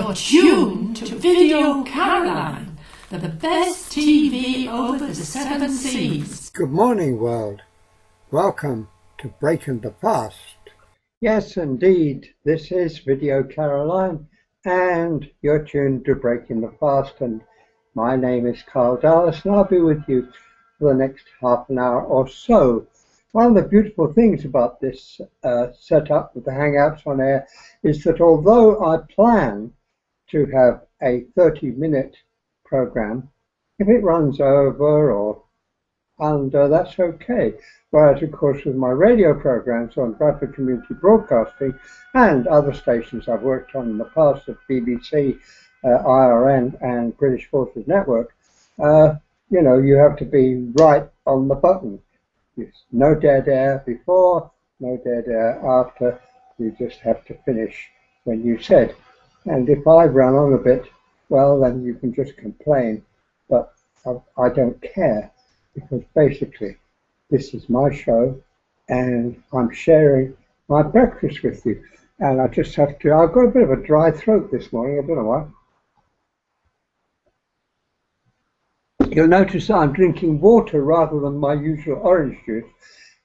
You're tuned to Video Caroline, the best TV over the 7 seas. Good morning, world. Welcome to Breaking the Fast. Yes, indeed, this is Video Caroline, and you're tuned to Breaking the Fast, and my name is Carl Dallas, and I'll be with you for the next half an hour or so. One of the beautiful things about this setup with the Hangouts on air is that although I plan to have a 30-minute program, if it runs over or under, that's okay. Whereas, of course, with my radio programs on Bradford Community Broadcasting and other stations I've worked on in the past at BBC, IRN and British Forces Network, you know, you have to be right on the button. No dead air before, no dead air after. You just have to finish when you said. And if I run on a bit, well, then you can just complain. But I don't care, because basically this is my show and I'm sharing my breakfast with you. And I just have to, I've got a bit of a dry throat this morning, I don't know why. You'll notice that I'm drinking water rather than my usual orange juice.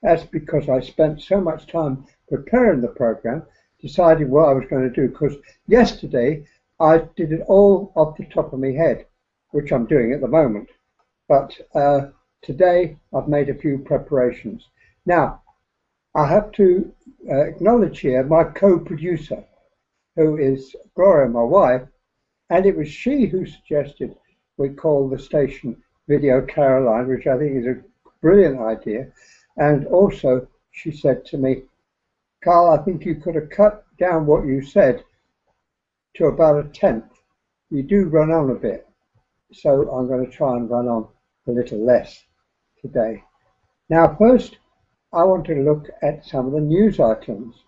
That's because I spent so much time preparing the program, deciding what I was going to do, because yesterday I did it all off the top of my head, which I'm doing at the moment. But today I've made a few preparations. Now, I have to acknowledge here my co-producer, who is Gloria, my wife, and it was she who suggested we call the station Video Caroline, which I think is a brilliant idea. And also, she said to me, Carl, I think you could have cut down what you said to about 1/10. You do run on a bit, so I'm going to try and run on a little less today. Now, first, I want to look at some of the news items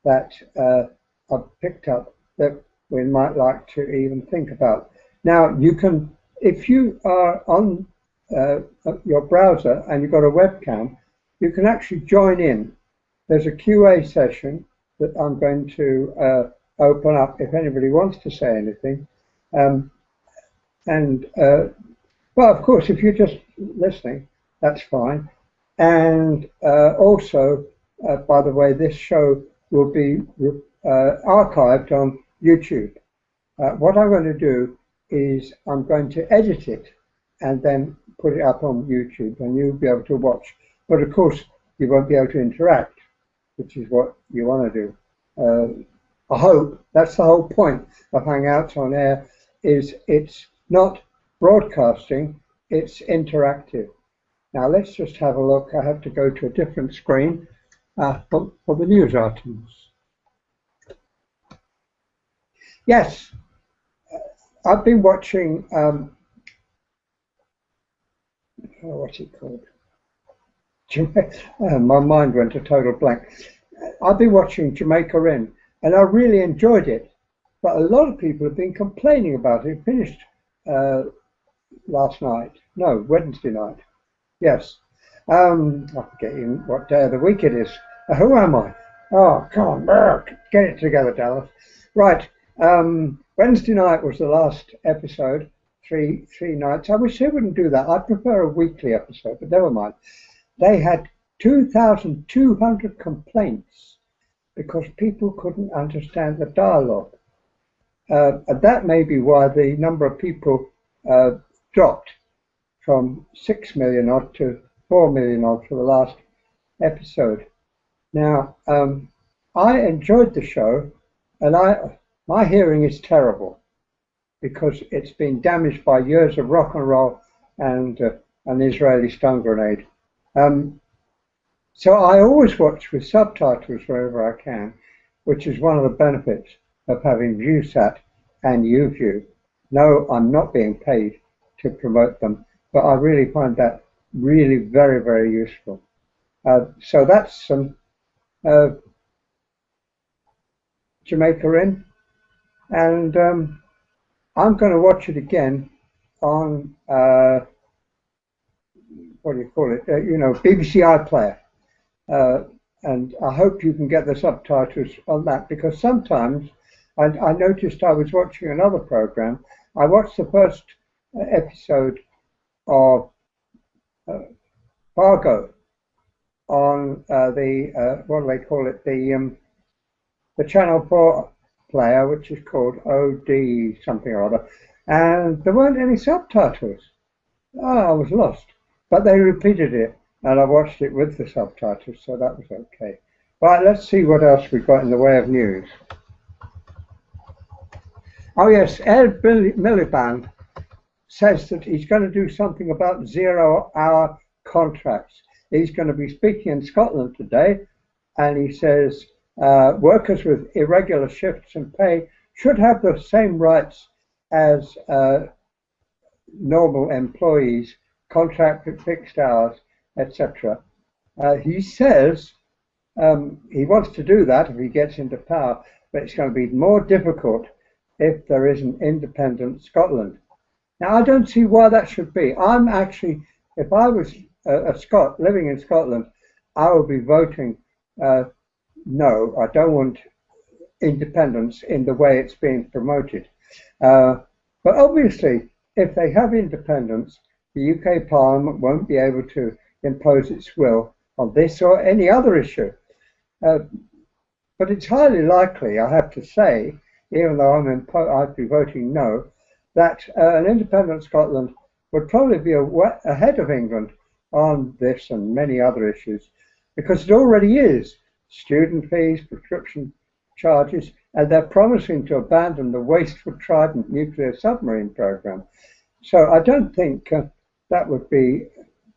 that I've picked up that we might like to even think about. Now, you can, if you are on your browser and you've got a webcam, you can actually join in. There's a QA session that I'm going to open up if anybody wants to say anything. Well, of course, if you're just listening, that's fine. And also, by the way, this show will be archived on YouTube. What I'm going to do is I'm going to edit it and then put it up on YouTube, and you'll be able to watch. But of course, you won't be able to interact, which is what you want to do. I hope that's the whole point of Hangouts on Air, is it's not broadcasting, it's interactive. Now let's just have a look. I have to go to a different screen for the news items. Yes, I've been watching, what's it called? My mind went a total blank. I've been watching Jamaica In, and I really enjoyed it. But a lot of people have been complaining about it. It finished last night. No, Wednesday night. Yes. I'm forgetting what day of the week it is. Who am I? Oh, come on. Get it together, Dallas. Right. Wednesday night was the last episode. Three nights. I wish they wouldn't do that. I prefer a weekly episode, but never mind. They had 2,200 complaints because people couldn't understand the dialogue. And that may be why the number of people dropped from 6 million odd to 4 million odd for the last episode. Now, I enjoyed the show, and my hearing is terrible because it's been damaged by years of rock and roll and an Israeli stun grenade. So I always watch with subtitles wherever I can, which is one of the benefits of having ViewSat and YouView. No, I'm not being paid to promote them, but I really find that really very, very useful. So that's some Jamaica In, and I'm going to watch it again on what do you call it? You know, BBC iPlayer. And I hope you can get the subtitles on that, because sometimes I noticed I was watching another program. I watched the first episode of Fargo on the what do they call it? The Channel 4 player, which is called OD something or other, and there weren't any subtitles. Oh, I was lost. But they repeated it, and I watched it with the subtitles, so that was okay. Right, let's see what else we've got in the way of news. Oh yes, Ed Miliband says that he's going to do something about 0-hour contracts. He's going to be speaking in Scotland today, and he says workers with irregular shifts and pay should have the same rights as normal employees, contracted fixed hours, etc. He says he wants to do that if he gets into power, but it's going to be more difficult if there is an independent Scotland. Now, I don't see why that should be. I'm actually, if I was a Scot living in Scotland, I would be voting no. I don't want independence in the way it's being promoted. But obviously, if they have independence, the UK Parliament won't be able to impose its will on this or any other issue. But it's highly likely, I have to say, even though I'd be voting no, that an independent Scotland would probably be ahead of England on this and many other issues, because it already is. Student fees, prescription charges, and they're promising to abandon the wasteful Trident nuclear submarine program. So I don't think that would be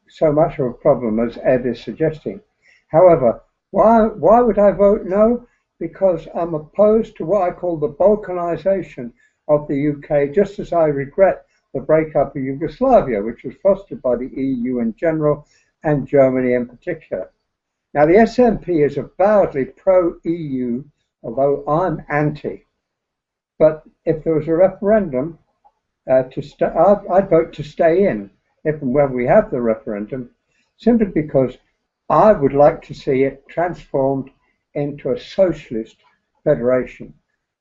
so much of a problem as Ed is suggesting. However, why would I vote no? Because I'm opposed to what I call the balkanization of the UK, just as I regret the breakup of Yugoslavia, which was fostered by the EU in general and Germany in particular. Now, the SNP is avowedly pro-EU, although I'm anti. But if there was a referendum, I'd vote to stay in, if and when we have the referendum, simply because I would like to see it transformed into a socialist federation.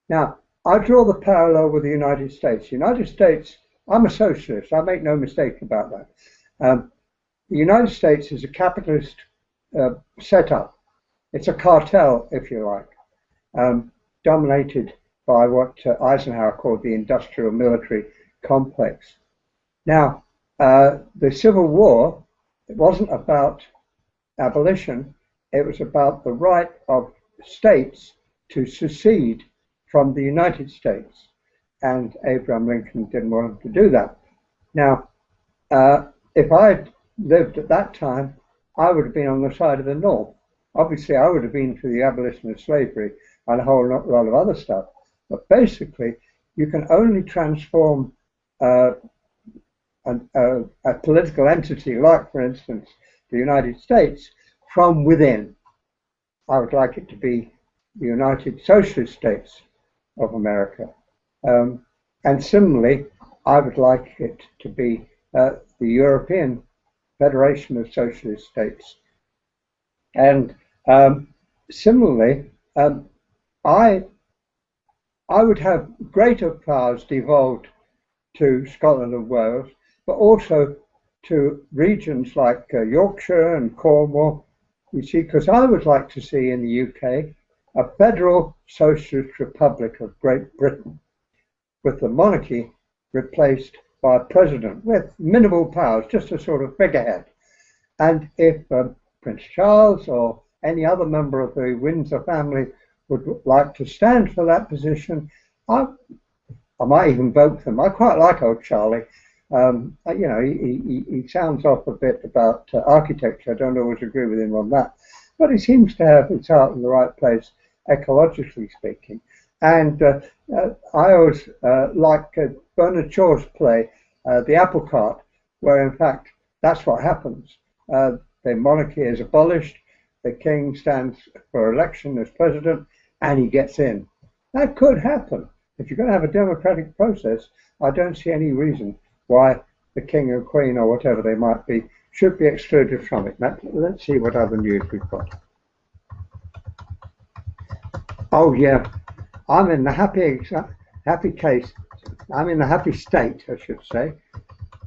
Now, I draw the parallel with the United States. United States, I'm a socialist, I make no mistake about that. The United States is a capitalist setup. It's a cartel, if you like, dominated by what Eisenhower called the industrial military complex. Now, the Civil War, it wasn't about abolition, it was about the right of states to secede from the United States. And Abraham Lincoln didn't want to do that. Now, if I had lived at that time, I would have been on the side of the North. Obviously, I would have been for the abolition of slavery and a whole lot of other stuff. But basically, you can only transform a political entity, like, for instance, the United States, from within. I would like it to be the United Socialist States of America. And similarly, I would like it to be the European Federation of Socialist States. And similarly, I would have greater powers devolved to Scotland and Wales, but also to regions like Yorkshire and Cornwall, you see, because I would like to see in the UK a federal socialist republic of Great Britain, with the monarchy replaced by a president with minimal powers, just a sort of figurehead. And if Prince Charles or any other member of the Windsor family would like to stand for that position, I might even vote for them. I quite like old Charlie. You know, he sounds off a bit about architecture. I don't always agree with him on that, but he seems to have his heart in the right place, ecologically speaking. And I always like Bernard Shaw's play, The Apple Cart, where in fact that's what happens. The monarchy is abolished, the king stands for election as president, and he gets in. That could happen. If you're going to have a democratic process, I don't see any reason why the king or queen or whatever they might be should be excluded from it. Now, let's see what other news we've got. Oh yeah, I'm in the happy case. I'm in the happy state, I should say.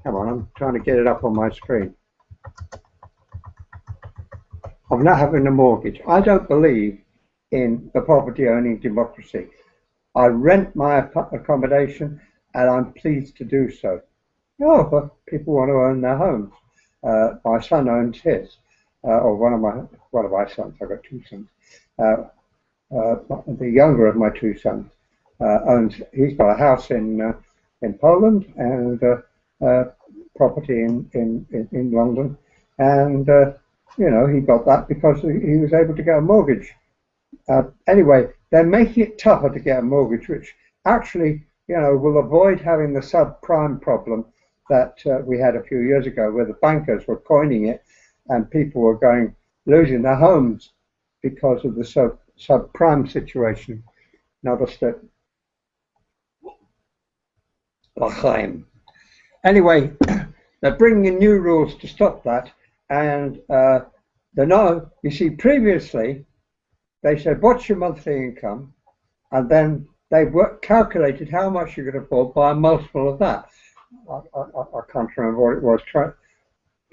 Come on, I'm trying to get it up on my screen. Of not having a mortgage. I don't believe in the property-owning democracy. I rent my accommodation, and I'm pleased to do so. Oh, but people want to own their homes. My son owns his, or one of my sons. I've got two sons. The younger of my two sons owns. He's got a house in Poland and property in London, and you know, he got that because he was able to get a mortgage. Anyway, they're making it tougher to get a mortgage, which actually, you know, will avoid having the subprime problem that we had a few years ago, where the bankers were coining it and people were losing their homes because of the subprime situation. Another step. L'chaim. Anyway, they're bringing in new rules to stop that, and you see, previously they said, what's your monthly income? And then they calculated how much you could afford by a multiple of that. I can't remember what it was,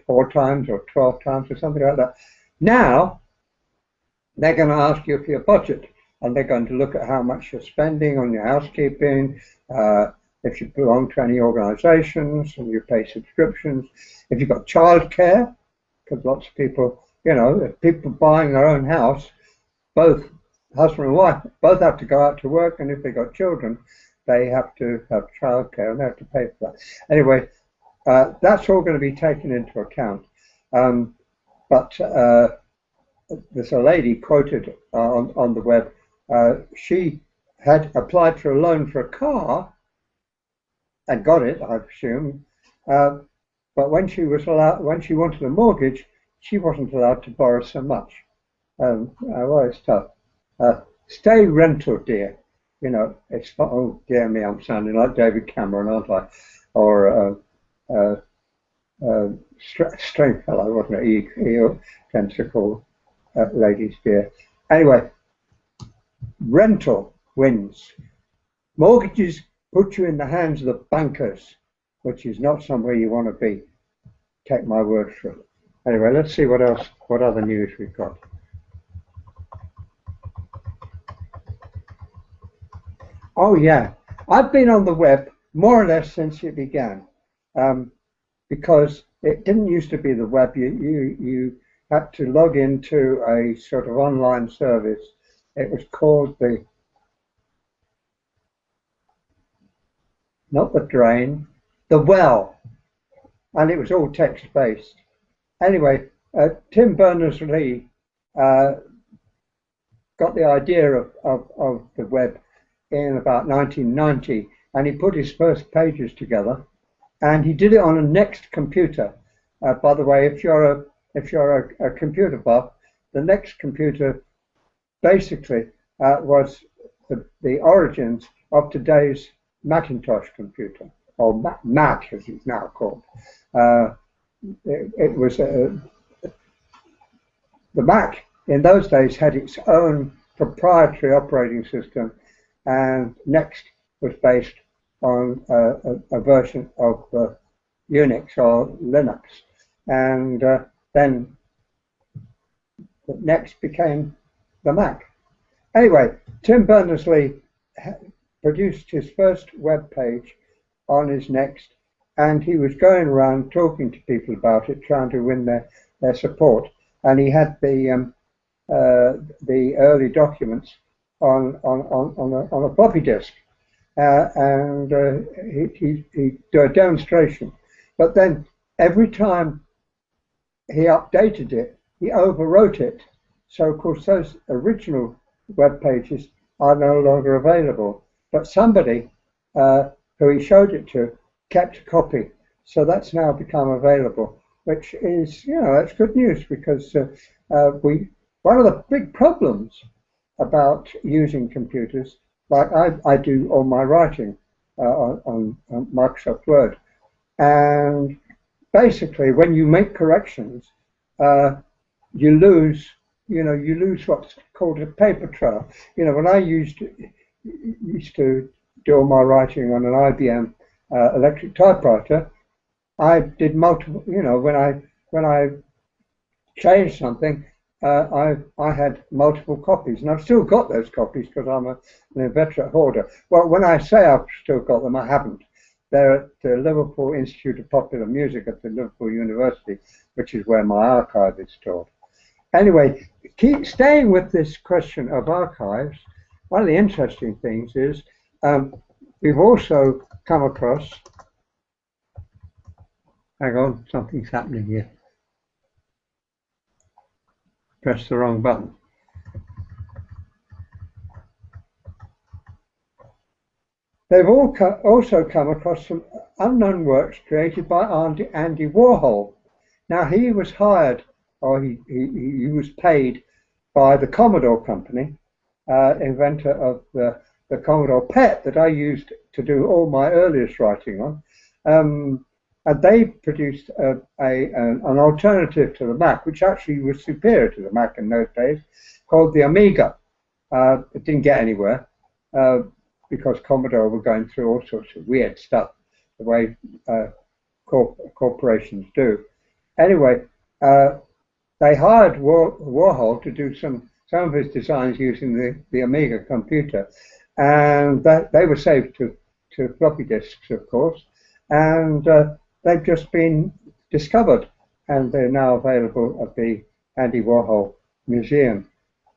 4 times or 12 times or something like that. Now, they're going to ask you for your budget, and they're going to look at how much you're spending on your housekeeping, if you belong to any organizations and you pay subscriptions, if you've got childcare, because lots of people, you know, if people buying their own house, both husband and wife, both have to go out to work, and if they've got children, they have to have childcare and they have to pay for that. Anyway, that's all going to be taken into account. But there's a lady quoted on the web. She had applied for a loan for a car and got it, I presume. But when she wanted a mortgage, she wasn't allowed to borrow so much. Well, it's tough. Stay rental, dear. You know, it's oh dear me, I'm sounding like David Cameron, aren't I? Or Stringfellow, wasn't it? He tends to call ladies dear. Anyway, rental wins. Mortgages put you in the hands of the bankers, which is not somewhere you want to be. Take my word for it. Anyway, let's see what other news we've got. Oh yeah, I've been on the web more or less since it began, because it didn't used to be the web. You had to log into a sort of online service. It was called not the drain, the well, and it was all text-based. Anyway, Tim Berners-Lee got the idea of the web in about 1990, and he put his first pages together, and he did it on a Next computer. By the way, if you're a computer buff, the Next computer basically was the origins of today's Macintosh computer, or Mac as it's now called. It was the Mac in those days had its own proprietary operating system, and Next was based on a version of Unix or Linux, and then Next became the Mac. Anyway, Tim Berners-Lee produced his first web page on his Next, and he was going around talking to people about it, trying to win their support, and he had the early documents on a floppy disk, and he did a demonstration. But then every time he updated it, he overwrote it. So of course those original web pages are no longer available. But somebody who he showed it to kept a copy, so that's now become available, which is, you know, that's good news, because one of the big problems about using computers, like I do all my writing on Microsoft Word, and basically when you make corrections, you lose what's called a paper trail. You know, when I used used to do all my writing on an IBM electric typewriter, I did multiple. When I changed something, I had multiple copies, and I've still got those copies because I'm an inveterate hoarder. Well, when I say I've still got them, I haven't. They're at the Liverpool Institute of Popular Music at the Liverpool University, which is where my archive is stored. Anyway, keep staying with this question of archives. One of the interesting things is we've also come across. Hang on, something's happening here. Press the wrong button. They've also come across some unknown works created by Andy Warhol. Now, he was hired, or he was paid by the Commodore company, inventor of the Commodore PET that I used to do all my earliest writing on. And they produced an alternative to the Mac, which actually was superior to the Mac in those days, called the Amiga. It didn't get anywhere because Commodore were going through all sorts of weird stuff, the way corporations do. Anyway, they hired Warhol to do some of his designs using the Amiga computer, and they were saved to floppy disks, of course, and they've just been discovered, and they're now available at the Andy Warhol Museum.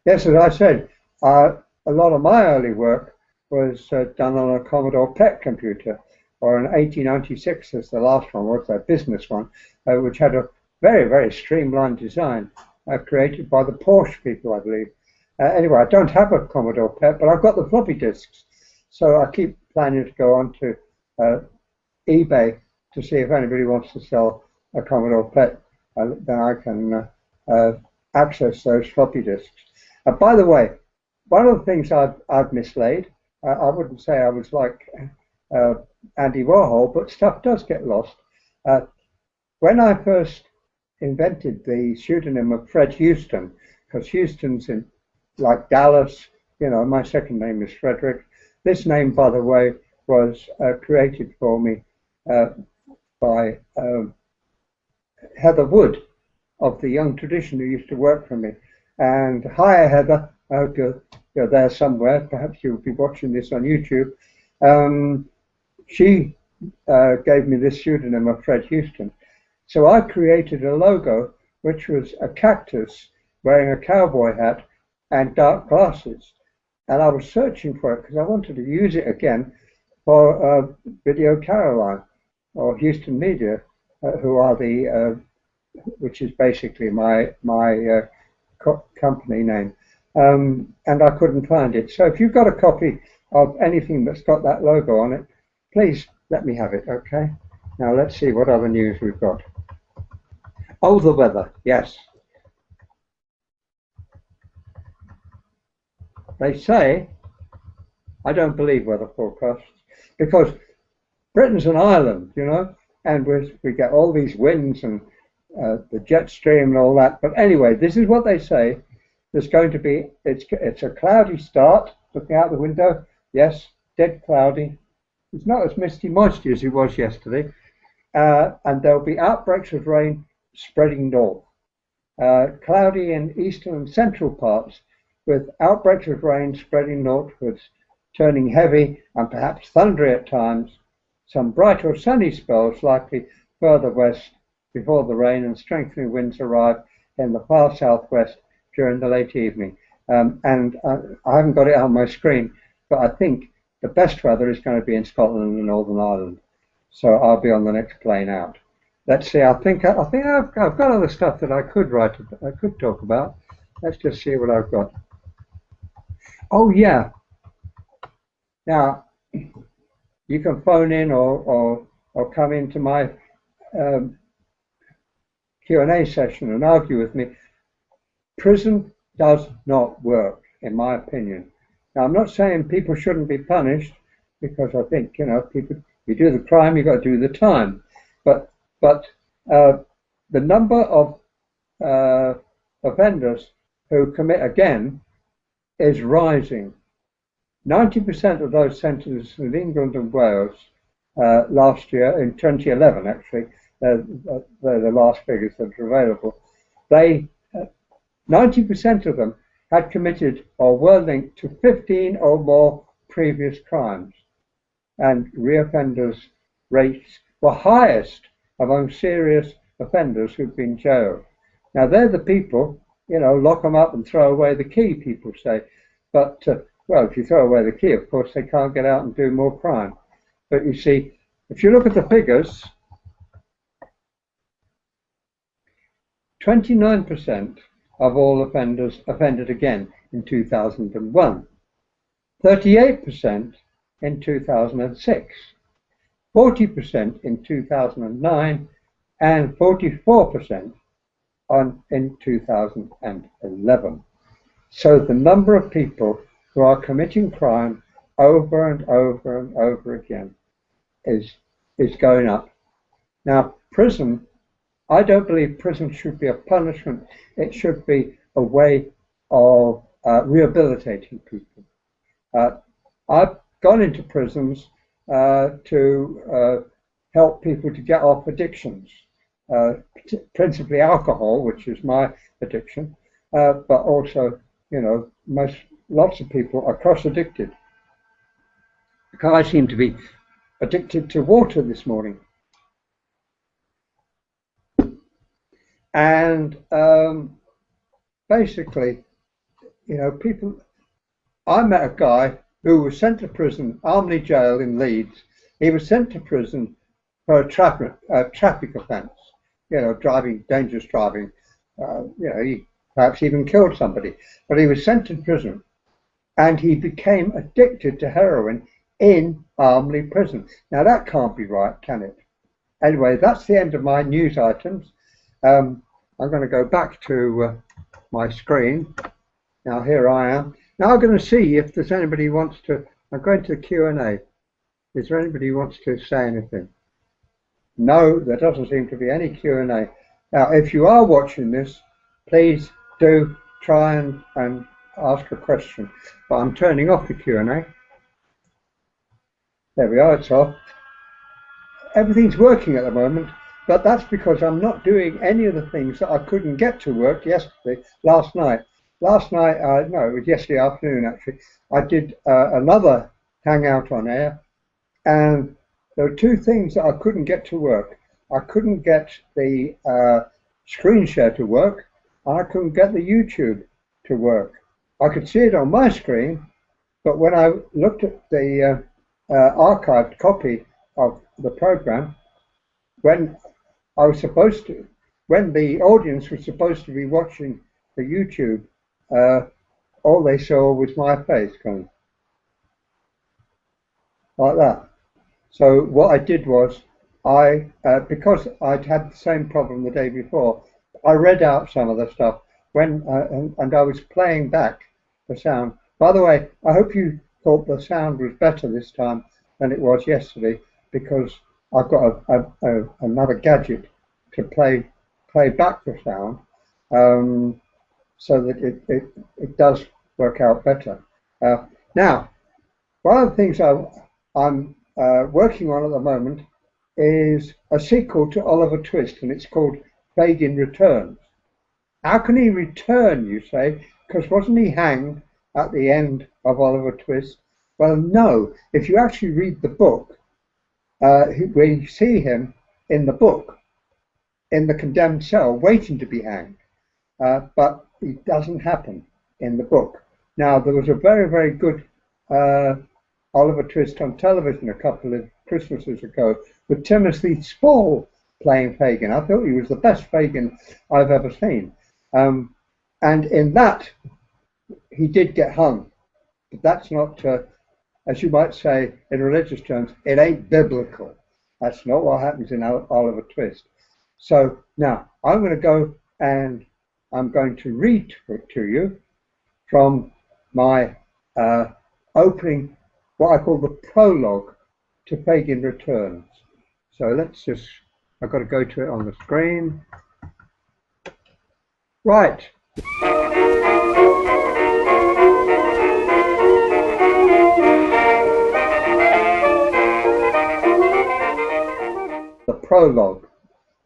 Yes, as I said, a lot of my early work was done on a Commodore PET computer, or an 8096 as the last one was, their business one, which had a very, very streamlined design created by the Porsche people, I believe. Anyway, I don't have a Commodore PET, but I've got the floppy disks, so I keep planning to go on to eBay to see if anybody wants to sell a Commodore PET. Then I can access those floppy disks. By the way, one of the things I've mislaid, I wouldn't say I was like Andy Warhol, but stuff does get lost. When I first invented the pseudonym of Fred Houston, because Houston's in like Dallas, my second name is Frederick. This name, by the way, was created for me by Heather Wood of the Young Tradition, who used to work for me. And hi, Heather. I hope you're there somewhere. Perhaps you'll be watching this on YouTube. She gave me this pseudonym of Fred Houston. So I created a logo, which was a cactus wearing a cowboy hat and dark glasses. And I was searching for it because I wanted to use it again for VideoCaroline or Houston Media, who are which is basically my company name. And I couldn't find it. So if you've got a copy of anything that's got that logo on it, please let me have it, okay? Now let's see what other news we've got. Oh, the weather, yes. They say, I don't believe weather forecasts, because Britain's an island, and we get all these winds and the jet stream and all that. But anyway, this is what they say. There's going to be, it's a cloudy start, looking out the window. Yes, dead cloudy. It's not as misty moisty as it was yesterday. And there'll be outbreaks of rain spreading north. Cloudy in eastern and central parts, with outbreaks of rain spreading northwards, turning heavy and perhaps thundery at times. Some bright or sunny spells likely further west before the rain, and strengthening winds arrive in the far southwest during the late evening. And I haven't got it on my screen, but I think the best weather is going to be in Scotland and Northern Ireland. So I'll be on the next plane out. Let's see. I think I've got other stuff that I could talk about. Let's just see what I've got. Oh yeah. Now you can phone in or come into my Q&A session and argue with me. Prison does not work, in my opinion. Now, I'm not saying people shouldn't be punished, because I think, people, you do the crime, you've got to do the time. But the number of offenders who commit again is rising. 90% of those sentences in England and Wales last year, in 2011 actually, they're the last figures that are available, 90% of them had committed or were linked to 15 or more previous crimes, and reoffenders rates were highest among serious offenders who've been jailed. Now they're the people, you know, lock them up and throw away the key, people say. But, well, if you throw away the key, of course, they can't get out and do more crime. But you see, if you look at the figures, 29% of all offenders offended again in 2001, 38% in 2006, 40% in 2009, and 44% in 2011. So the number of people who are committing crime over and over and over again is going up. Now, prison, I don't believe prison should be a punishment. It should be a way of rehabilitating people. I've gone into prisons to help people to get off addictions, principally alcohol, which is my addiction, but also, you know, lots of people are cross-addicted. I seem to be addicted to water this morning. And basically, you know, people, I met a guy who was sent to prison, Armley Jail in Leeds. He was sent to prison for a traffic offence, you know, dangerous driving. You know, he perhaps even killed somebody. But he was sent to prison, and he became addicted to heroin in Armley Prison. Now that can't be right, can it? Anyway, that's the end of my news items. I'm going to go back to my screen. Now here I am. Now I'm going to see if there's anybody who wants to. I'm going to the Q&A. Is there anybody who wants to say anything? No, there doesn't seem to be any Q&A. Now, if you are watching this, please do try and ask a question. But I'm turning off the Q&A. There we are, it's off. Everything's working at the moment, but that's because I'm not doing any of the things that I couldn't get to work last night. No, it was yesterday afternoon actually. I did another hangout on air, and there were two things that I couldn't get to work. I couldn't get the screen share to work, and I couldn't get the YouTube to work. I could see it on my screen, but when I looked at the archived copy of the program, when the audience was supposed to be watching the YouTube, all they saw was my face going like that. So what I did was, because I'd had the same problem the day before, I read out some of the stuff and I was playing back the sound. By the way, I hope you thought the sound was better this time than it was yesterday, because I've got another gadget to play back the sound, so that it does work out better. Now, one of the things I'm working on at the moment is a sequel to Oliver Twist, and it's called Fagin Returns. How can he return, you say? Because wasn't he hanged at the end of Oliver Twist? Well, no. If you actually read the book, we see him in the book, in the condemned cell, waiting to be hanged. But it doesn't happen in the book. Now, there was a very, very good Oliver Twist on television a couple of Christmases ago with Timothy Spall playing Fagin. I thought he was the best Fagin I've ever seen. And in that, he did get hung. But that's not, as you might say in religious terms, it ain't biblical. That's not what happens in Oliver Twist. So now, I'm going to go and I'm going to read to you from my opening, what I call the prologue to Fagin Returns. So let's just, I've got to go to it on the screen. Right. prologue,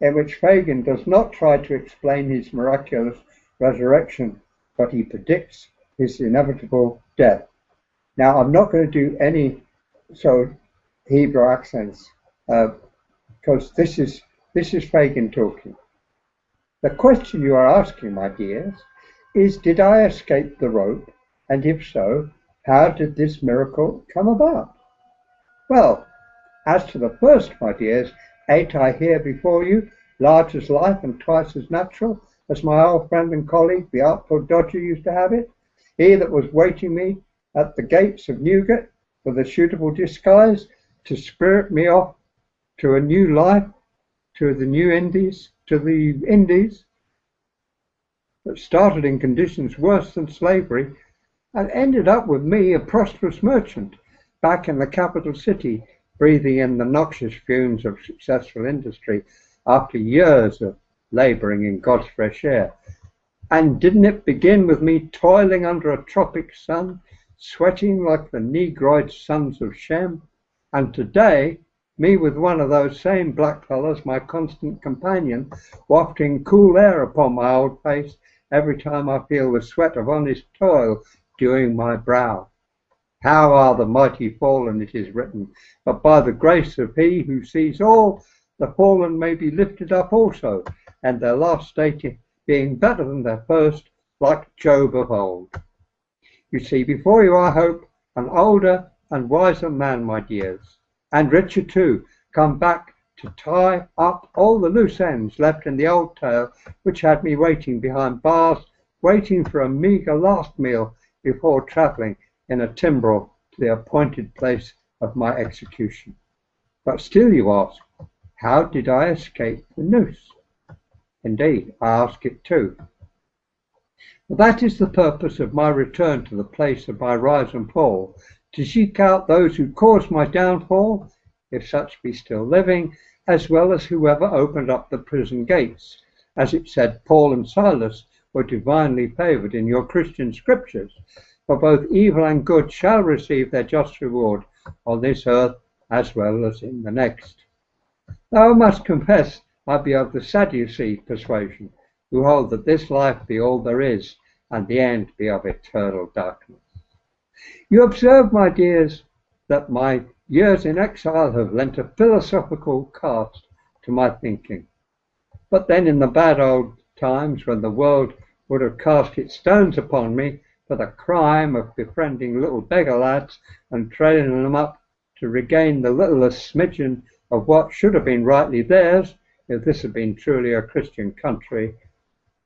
in which Fagin does not try to explain his miraculous resurrection, but he predicts his inevitable death. Now, I'm not going to do any Hebrew accents because this is Fagin talking. The question you are asking, my dears, is did I escape the rope, and if so, how did this miracle come about? Well, as to the first, my dears, ain't I here before you, large as life and twice as natural, as my old friend and colleague, the Artful Dodger, used to have it, he that was waiting me at the gates of Newgate with a suitable disguise to spirit me off to a new life, to the Indies, that started in conditions worse than slavery, and ended up with me, a prosperous merchant, back in the capital city, breathing in the noxious fumes of successful industry after years of labouring in God's fresh air. And didn't it begin with me toiling under a tropic sun, sweating like the negroid sons of Shem? And today, me with one of those same blackfellows, my constant companion, wafting cool air upon my old face every time I feel the sweat of honest toil dewing my brow. How are the mighty fallen, it is written, but by the grace of he who sees all, the fallen may be lifted up also, and their last state being better than their first, like Job of old. You see before you, I hope, an older and wiser man, my dears, and richer too, come back to tie up all the loose ends left in the old tale, which had me waiting behind bars, waiting for a meagre last meal before travelling in a timbrel to the appointed place of my execution. But still you ask, how did I escape the noose? Indeed, I ask it too. But that is the purpose of my return to the place of my rise and fall, to seek out those who caused my downfall, if such be still living, as well as whoever opened up the prison gates. As it said, Paul and Silas were divinely favoured in your Christian scriptures, for both evil and good shall receive their just reward on this earth as well as in the next. Now I must confess I be of the Sadducee persuasion, who hold that this life be all there is, and the end be of eternal darkness. You observe, my dears, that my years in exile have lent a philosophical cast to my thinking. But then in the bad old times, when the world would have cast its stones upon me for the crime of befriending little beggar lads and training them up to regain the littlest smidgen of what should have been rightly theirs, if this had been truly a Christian country.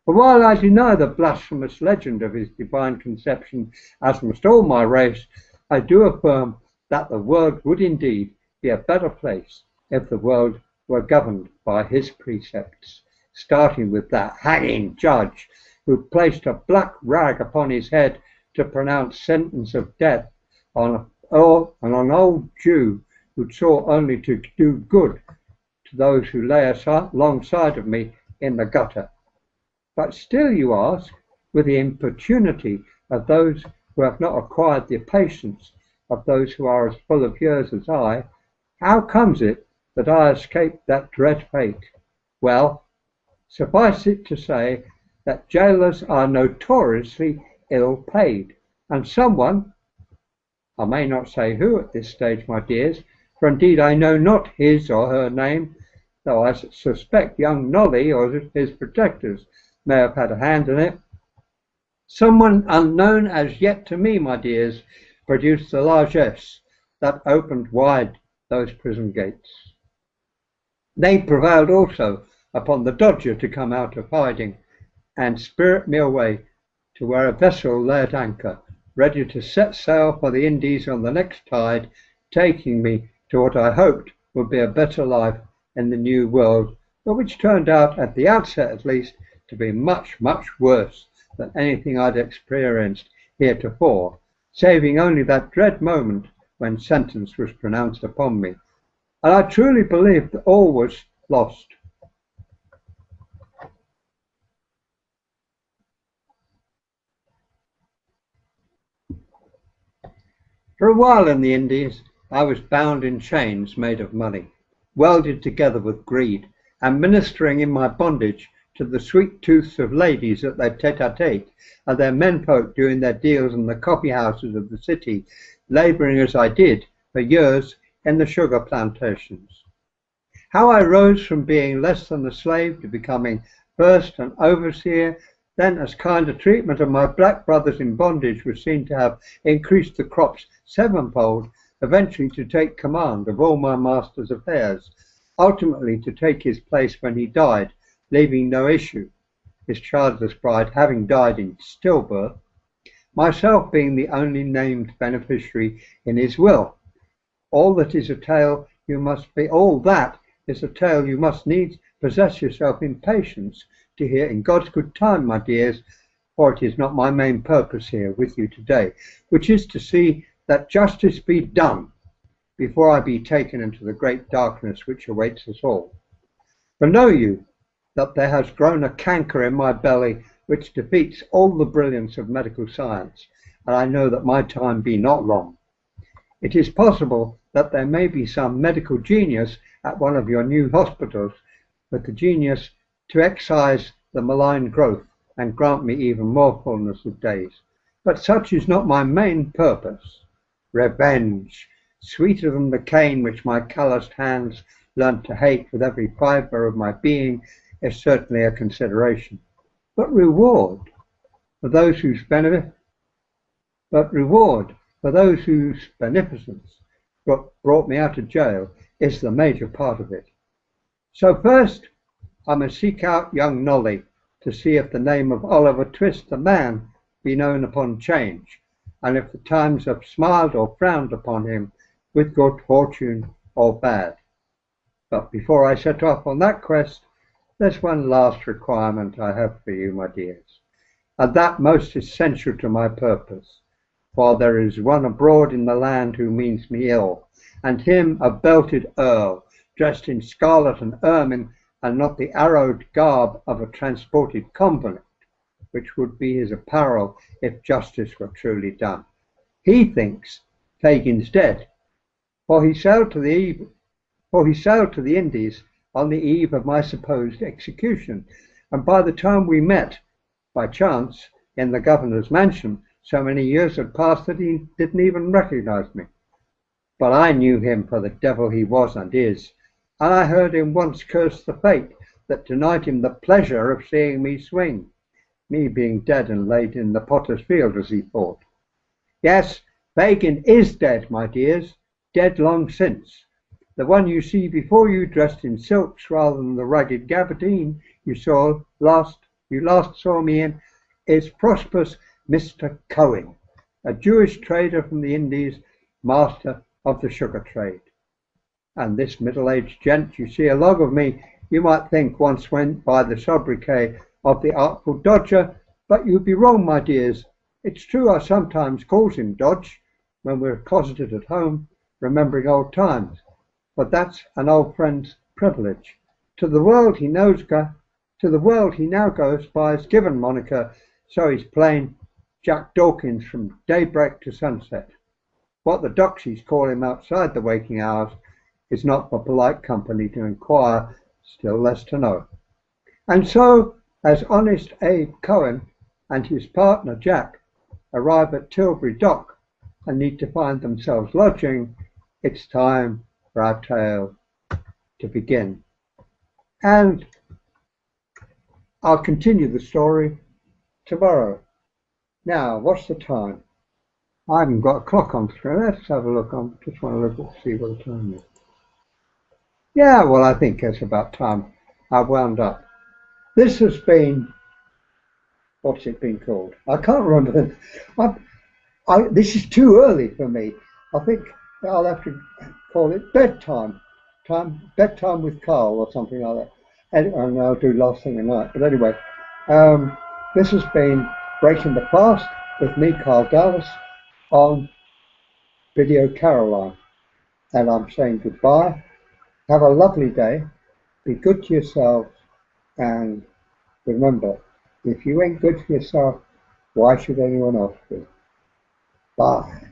For while I deny the blasphemous legend of his divine conception, as must all my race, I do affirm that the world would indeed be a better place if the world were governed by his precepts, starting with that hanging judge who placed a black rag upon his head to pronounce sentence of death on an old Jew who sought only to do good to those who lay alongside of me in the gutter. But still you ask, with the importunity of those who have not acquired the patience of those who are as full of years as I, how comes it that I escaped that dread fate? Well, suffice it to say that jailers are notoriously ill paid, and someone, I may not say who at this stage, my dears, for indeed I know not his or her name, though I suspect young Nolly or his protectors may have had a hand in it. Someone unknown as yet to me, my dears, produced the largesse that opened wide those prison gates. They prevailed also upon the Dodger to come out of hiding and spirit me away to where a vessel lay at anchor, ready to set sail for the Indies on the next tide, taking me to what I hoped would be a better life in the new world, but which turned out, at the outset at least, to be much, much worse than anything I'd experienced heretofore, saving only that dread moment when sentence was pronounced upon me. And I truly believed that all was lost. For a while in the Indies, I was bound in chains made of money. welded together with greed, and ministering in my bondage to the sweet tooths of ladies at their tete-a-tete, and their menfolk doing their deals in the coffee houses of the city, labouring as I did for years in the sugar plantations. How I rose from being less than a slave to becoming first an overseer, then as kind of treatment of my black brothers in bondage was seen to have increased the crops sevenfold, eventually to take command of all my master's affairs, ultimately to take his place when he died, leaving no issue, his childless bride having died in stillbirth, myself being the only named beneficiary in his will. All that is a tale you must needs possess yourself in patience to hear in God's good time, my dears, for it is not my main purpose here with you today, which is to see that justice be done before I be taken into the great darkness which awaits us all. For know you that there has grown a canker in my belly which defeats all the brilliance of medical science, and I know that my time be not long. It is possible that there may be some medical genius at one of your new hospitals with the genius to excise the malign growth and grant me even more fullness of days. But such is not my main purpose. Revenge, sweeter than the cane which my calloused hands learnt to hate with every fibre of my being, is certainly a consideration. But reward for those whose beneficence brought me out of jail is the major part of it. So first I must seek out young Nolly to see if the name of Oliver Twist the man be known upon change, and if the times have smiled or frowned upon him with good fortune or bad. But before I set off on that quest, there's one last requirement I have for you, my dears, and that most essential to my purpose, for there is one abroad in the land who means me ill, and him a belted earl, dressed in scarlet and ermine, and not the arrowed garb of a transported convict, which would be his apparel if justice were truly done. He thinks Fagin's dead, for he sailed to the Indies on the eve of my supposed execution, and by the time we met, by chance, in the governor's mansion, so many years had passed that he didn't even recognize me. But I knew him for the devil he was and is, and I heard him once curse the fate that denied him the pleasure of seeing me swing, me being dead and laid in the potter's field, as he thought. Yes, Fagin is dead, my dears, dead long since. The one you see before you, dressed in silks rather than the ragged gabardine you last saw me in, is prosperous Mr. Cohen, a Jewish trader from the Indies, master of the sugar trade. And this middle-aged gent you see along of me, you might think once went by the sobriquet of the Artful Dodger, but you'd be wrong, my dears. It's true I sometimes calls him Dodge when we're closeted at home, remembering old times, but that's an old friend's privilege. To the world he now goes by his given moniker, so he's plain Jack Dawkins from daybreak to sunset. What the doxies call him outside the waking hours is not for polite company to inquire, still less to know. And so, as honest Abe Cohen and his partner Jack arrive at Tilbury Dock and need to find themselves lodging, it's time for our tale to begin. And I'll continue the story tomorrow. Now, what's the time? I haven't got a clock on screen. Let's have a look. I just want to look and see what the time is. Yeah, well, I think it's about time I wound up. This has been, what's it been called? I can't remember. This is too early for me. I think I'll have to call it bedtime. Bedtime with Carl or something like that. And I'll do last thing tonight. But anyway, this has been Breaking the Fast with me, Carl Dallas, on VideoCaroline. And I'm saying goodbye. Have a lovely day. Be good to yourselves. And remember, if you ain't good for yourself, why should anyone else be? Bye.